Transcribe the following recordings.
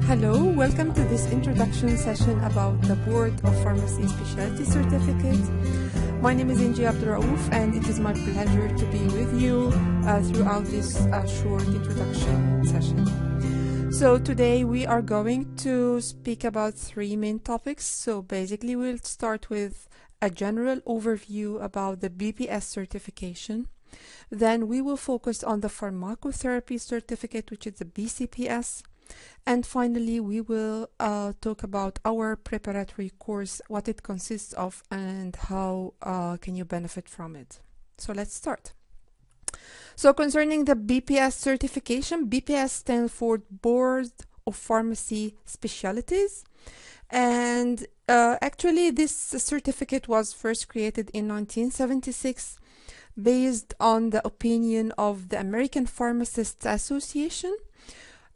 Hello, welcome to this introduction session about the Board of Pharmacy Specialty Certificate. My name is Inji Abdurraouf and it is my pleasure to be with you throughout this short introduction session. So today we are going to speak about three main topics. So basically we'll start with a general overview about the BPS certification. Then we will focus on the pharmacotherapy certificate, which is the BCPS. And finally, we will talk about our preparatory course, what it consists of, and how can you benefit from it. So let's start. So concerning the BPS certification, BPS stands for Board of Pharmacy Specialties. And actually, this certificate was first created in 1976 based on the opinion of the American Pharmacists Association,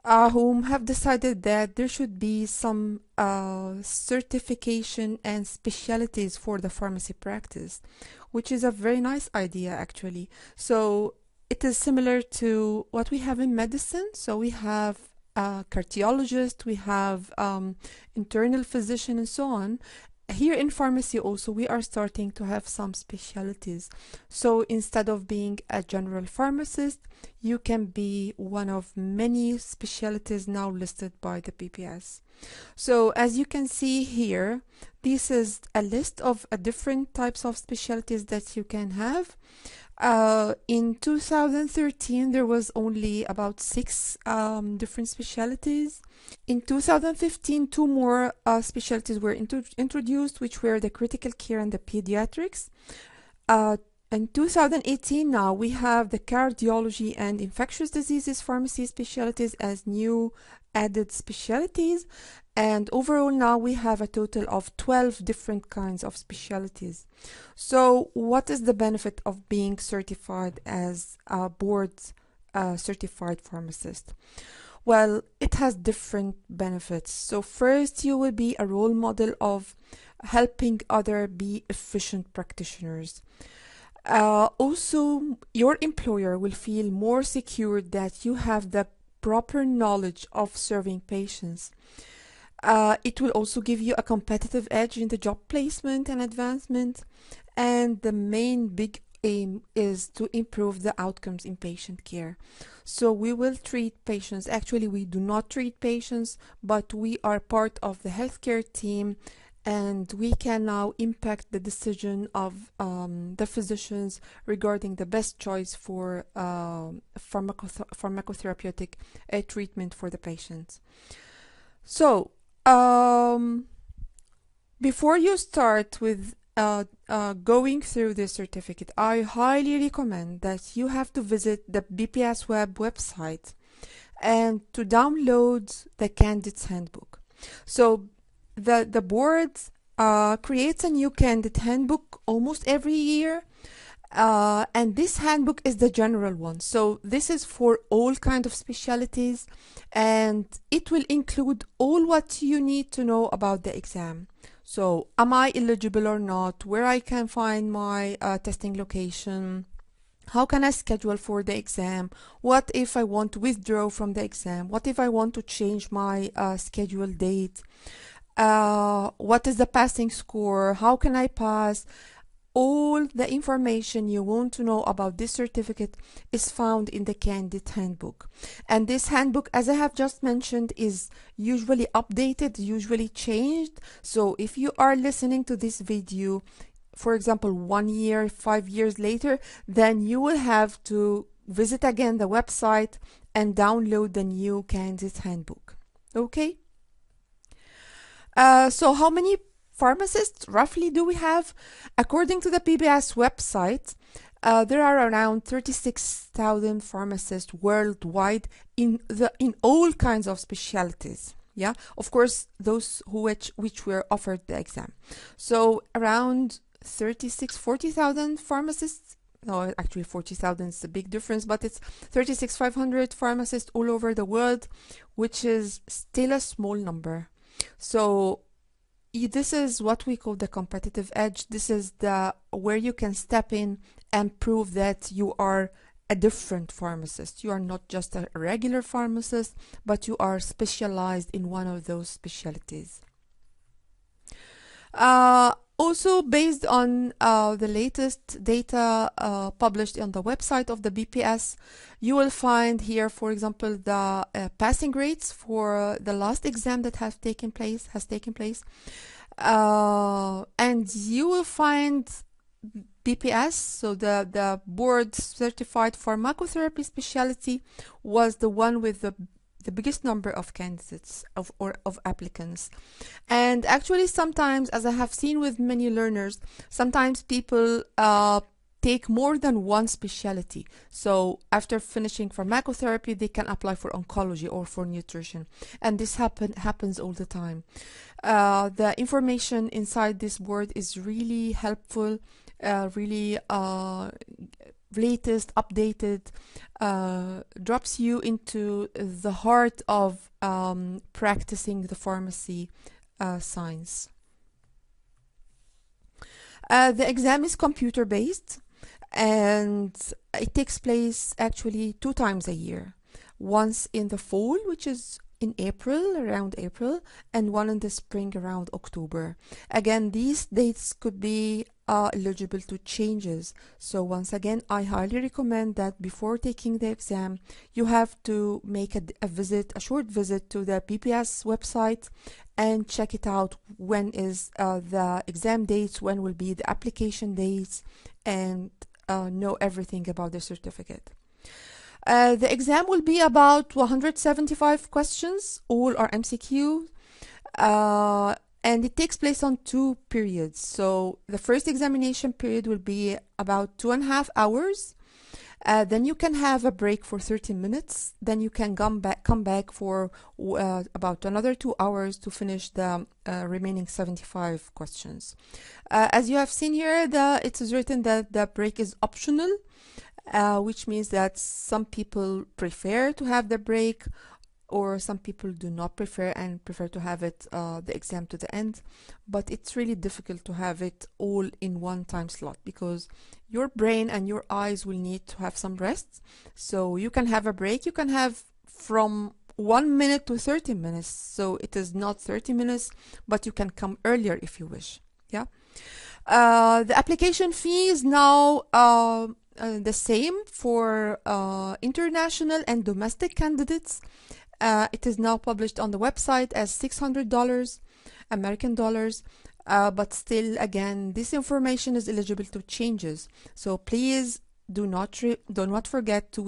whom have decided that there should be some certification and specialties for the pharmacy practice, which is a very nice idea actually. So it is similar to what we have in medicine. So we have cardiologist, we have internal physician and so on. Here in pharmacy also we are starting to have some specialties. So instead of being a general pharmacist, you can be one of many specialties now listed by the BPS. So as you can see here, this is a list of different types of specialties that you can have. In 2013, there was only about 6 different specialties. In 2015, 2 more specialties were introduced, which were the critical care and the pediatrics. In 2018, now we have the cardiology and infectious diseases pharmacy specialties as new added specialties. And overall now we have a total of 12 different kinds of specialties. So what is the benefit of being certified as a board certified pharmacist? Well, it has different benefits. So first, you will be a role model of helping others be efficient practitioners. Also, your employer will feel more secure that you have the proper knowledge of serving patients. It will also give you a competitive edge in the job placement and advancement. And the main big aim is to improve the outcomes in patient care. So we will treat patients. Actually, we do not treat patients, but we are part of the healthcare team, and we can now impact the decision of the physicians regarding the best choice for pharmacotherapeutic treatment for the patients. So before you start with going through this certificate, I highly recommend that you have to visit the BPS website and to download the Candidate's Handbook. So the board creates a new candidate handbook almost every year, and this handbook is the general one. So this is for all kinds of specialties, and it will include all what you need to know about the exam. So am I eligible or not, where I can find my testing location, how can I schedule for the exam, what if I want to withdraw from the exam, what if I want to change my schedule date, what is the passing score, how can I pass. All the information you want to know about this certificate is found in the Candidate Handbook. And this handbook, as I have just mentioned, is usually updated, usually changed. So if you are listening to this video, for example, 1 year, 5 years later, then you will have to visit again the website and download the new Candidate Handbook. Okay? So how many pharmacists roughly do we have? According to the PBS website, there are around 36,000 pharmacists worldwide in all kinds of specialties. Yeah, of course, those which were offered the exam. So around 40,000 pharmacists. No, actually 40,000 is a big difference, but it's 36,500 pharmacists all over the world, which is still a small number. So this is what we call the competitive edge. This is where you can step in and prove that you are a different pharmacist. You are not just a regular pharmacist, but you are specialized in one of those specialties. Also, based on the latest data published on the website of the BPS, you will find here, for example, the passing rates for the last exam that has taken place. And you will find BPS, so the board certified pharmacotherapy specialty, was the one with the biggest number of candidates of applicants. And actually, sometimes, as I have seen with many learners, sometimes people take more than one specialty. So after finishing pharmacotherapy, they can apply for oncology or for nutrition, and this happens all the time. The information inside this board is really helpful, really latest, updated, drops you into the heart of practicing the pharmacy science. The exam is computer based, and it takes place actually 2 times a year. Once in the fall, which is in April, around April, and one in the spring around October. Again, these dates could be eligible to changes. So once again, I highly recommend that before taking the exam, you have to make a short visit to the BPS website and check it out. When is the exam dates, when will be the application dates, and know everything about the certificate. The exam will be about 175 questions, all are MCQ, and it takes place on 2 periods. So the first examination period will be about 2.5 hours. Then you can have a break for 30 minutes. Then you can come back for about another 2 hours to finish the remaining 75 questions. As you have seen here, it is written that the break is optional. Which means that some people prefer to have the break, or some people do not prefer and prefer to have it the exam to the end. But it's really difficult to have it all in one time slot, because your brain and your eyes will need to have some rest. So you can have a break. You can have from 1 minute to 30 minutes. So it is not 30 minutes, but you can come earlier if you wish. Yeah. The application fee is now the same for international and domestic candidates. It is now published on the website as $600 American dollars, but still, again, this information is eligible to changes. So please do not forget to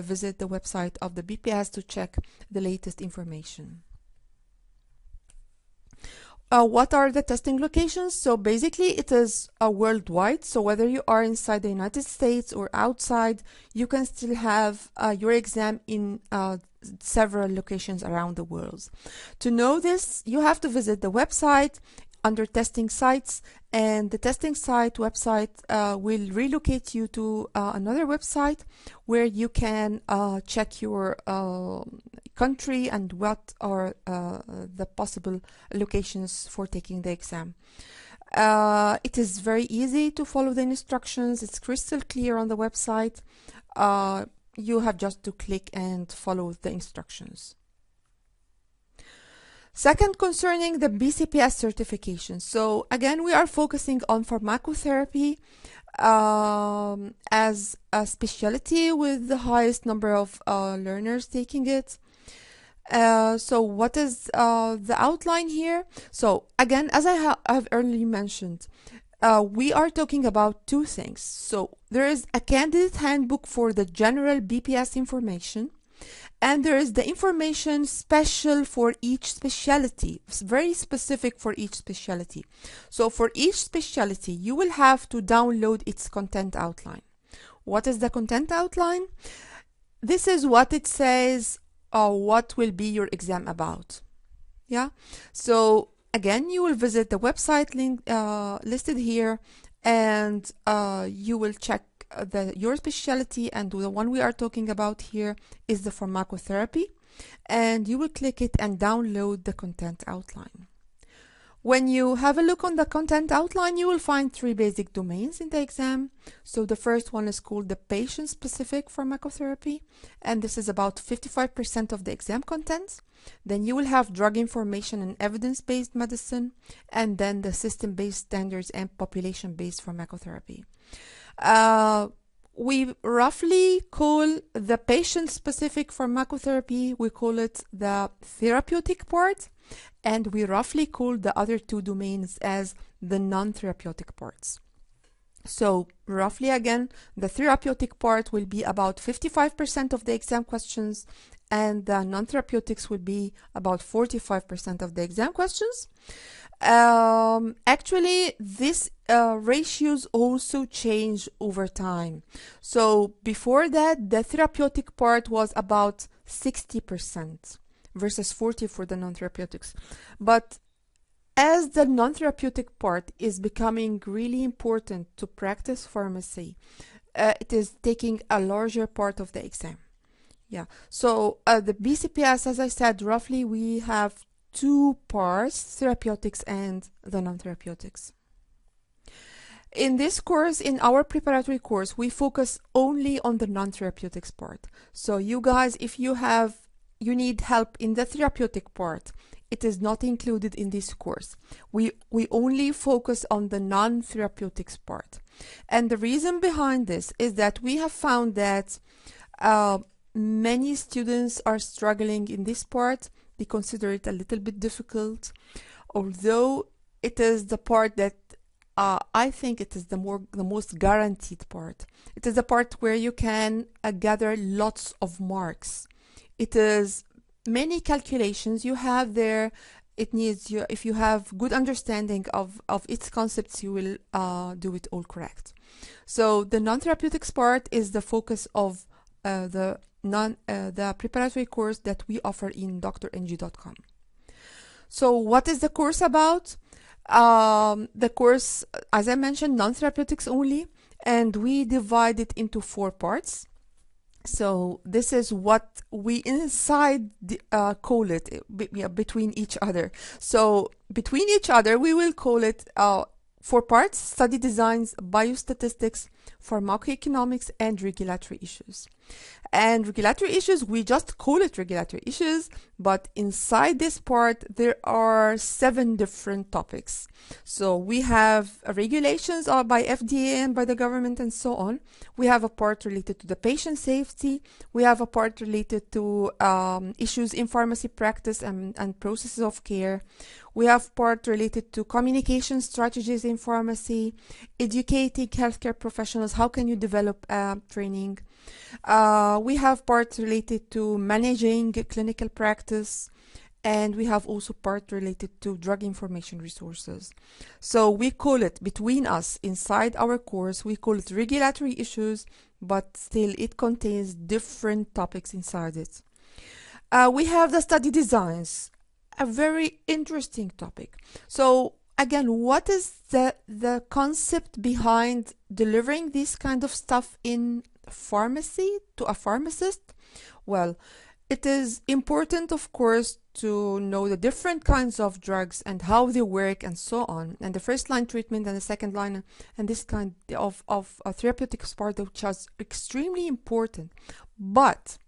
visit the website of the BPS to check the latest information. What are the testing locations? So basically it is worldwide. So whether you are inside the United States or outside, you can still have your exam in several locations around the world. To know this, you have to visit the website under testing sites, and the testing site website will relocate you to another website where you can check your country and what are the possible locations for taking the exam. It is very easy to follow the instructions. It's crystal clear on the website. You have just to click and follow the instructions. Second, concerning the BCPS certification. So again, we are focusing on pharmacotherapy as a specialty with the highest number of learners taking it. So what is the outline here? So again, as I have earlier mentioned, we are talking about 2 things. So there is a candidate handbook for the general BPS information, and there is the information special for each specialty. It's very specific for each specialty. So for each specialty, you will have to download its content outline. What is the content outline? This is what it says, what will be your exam about. Yeah. So again, you will visit the website link listed here, and you will check your specialty, and the one we are talking about here is the pharmacotherapy, and you will click it and download the content outline. When you have a look on the content outline, you will find 3 basic domains in the exam. So the first one is called the patient-specific pharmacotherapy, and this is about 55% of the exam content. Then you will have drug information and evidence-based medicine, and then the system-based standards and population-based pharmacotherapy. We roughly call the patient-specific pharmacotherapy, we call it the therapeutic part, and we roughly call the other 2 domains as the non-therapeutic parts. So roughly again, the therapeutic part will be about 55% of the exam questions, and the non-therapeutics will be about 45% of the exam questions. Actually, these ratios also change over time. So before that, the therapeutic part was about 60% versus 40 for the non-therapeutics. But as the non-therapeutic part is becoming really important to practice pharmacy, it is taking a larger part of the exam. Yeah. So the BCPS, as I said, roughly we have 2 parts, therapeutics and the non-therapeutics. In this course, in our preparatory course, we focus only on the non-therapeutics part. So you guys, if you need help in the therapeutic part, it is not included in this course. We only focus on the non-therapeutics part. And the reason behind this is that we have found that many students are struggling in this part. They consider it a little bit difficult, although it is the part that I think it is the most guaranteed part. It is the part where you can gather lots of marks. It is many calculations you have there. It needs you, if you have good understanding of its concepts, you will do it all correct. So the non-therapeutics part is the focus of the preparatory course that we offer in drng.com. So what is the course about? The course, as I mentioned, non-therapeutics only, and we divide it into 4 parts. So this is what we inside call it between each other. So between each other, we will call it 4 parts: study designs, biostatistics, pharmacoeconomics, and regulatory issues. And regulatory issues, we just call it regulatory issues, but inside this part, there are 7 different topics. So we have regulations by FDA and by the government and so on. We have a part related to the patient safety. We have a part related to issues in pharmacy practice and processes of care. We have part related to communication strategies in pharmacy, educating healthcare professionals. How can you develop training? We have part related to managing clinical practice, and we have also part related to drug information resources. So we call it, between us, inside our course, we call it regulatory issues, but still it contains different topics inside it. We have the study designs, a very interesting topic. So again, what is the concept behind delivering this kind of stuff in pharmacy to a pharmacist? Well, it is important, of course, to know the different kinds of drugs and how they work and so on, and the first line treatment and the second line, and this kind of therapeutic part, which is extremely important. But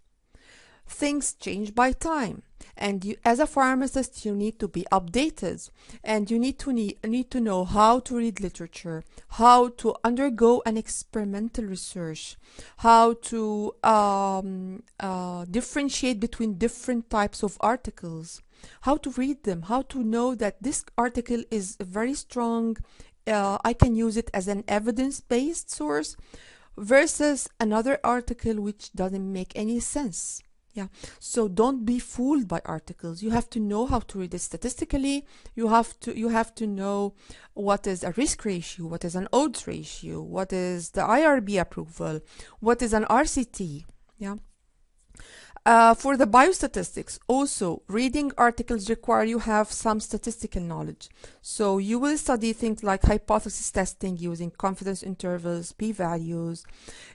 things change by time, and you, as a pharmacist, you need to be updated, and you need to know how to read literature, how to undergo an experimental research, how to differentiate between different types of articles, how to read them, how to know that this article is very strong, I can use it as an evidence-based source, versus another article which doesn't make any sense. Yeah, so don't be fooled by articles. You have to know how to read it statistically. You have to know what is a risk ratio, what is an odds ratio, what is the IRB approval, what is an RCT. Yeah. For the biostatistics, also reading articles require you have some statistical knowledge. So you will study things like hypothesis testing using confidence intervals, p-values.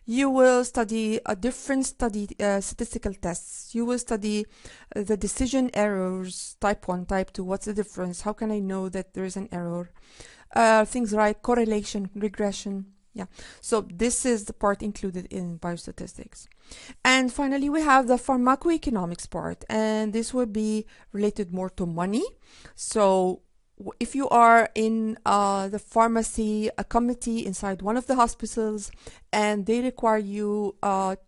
You will study a different statistical tests. You will study the decision errors, type 1, type 2, what's the difference? How can I know that there is an error? Things like correlation, regression. Yeah, so this is the part included in biostatistics. And finally, we have the pharmacoeconomics part, and this will be related more to money. So if you are in the pharmacy, a committee inside one of the hospitals, and they require you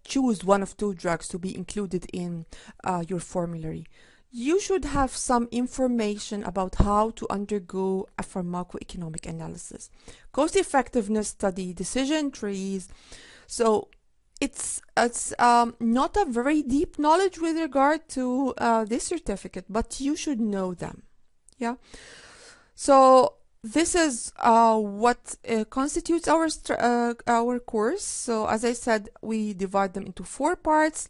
choose one of two drugs to be included in your formulary, you should have some information about how to undergo a pharmacoeconomic analysis, cost effectiveness study, decision trees. So it's not a very deep knowledge with regard to this certificate, but you should know them. Yeah. So this is what constitutes our course. So as I said, we divide them into 4 parts,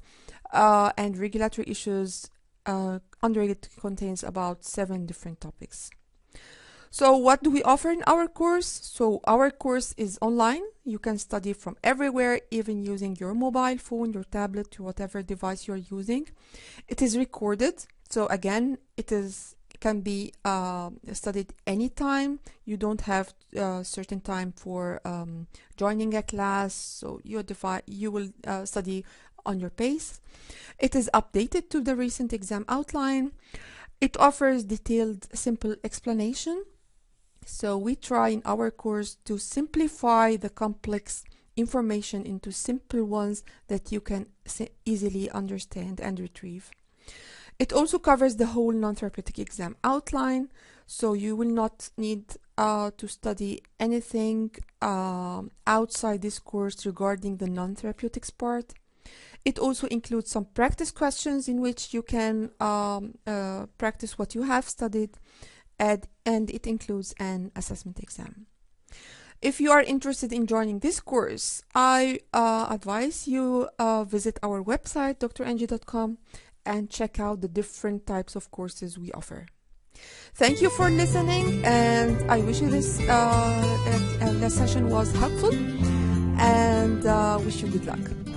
and regulatory issues under it contains about 7 different topics. So what do we offer in our course? So our course is online. You can study from everywhere, even using your mobile phone, your tablet, whatever device you're using. It is recorded. So again, it can be studied anytime. You don't have a certain time for joining a class. So you will study on your pace. It is updated to the recent exam outline. It offers detailed, simple explanation. So we try in our course to simplify the complex information into simple ones that you can easily understand and retrieve. It also covers the whole non-therapeutic exam outline, so you will not need to study anything outside this course regarding the non-therapeutics part. It also includes some practice questions in which you can practice what you have studied, and it includes an assessment exam. If you are interested in joining this course, I advise you visit our website, drangie.com, and check out the different types of courses we offer. Thank you for listening, and I wish you this session was helpful, and wish you good luck.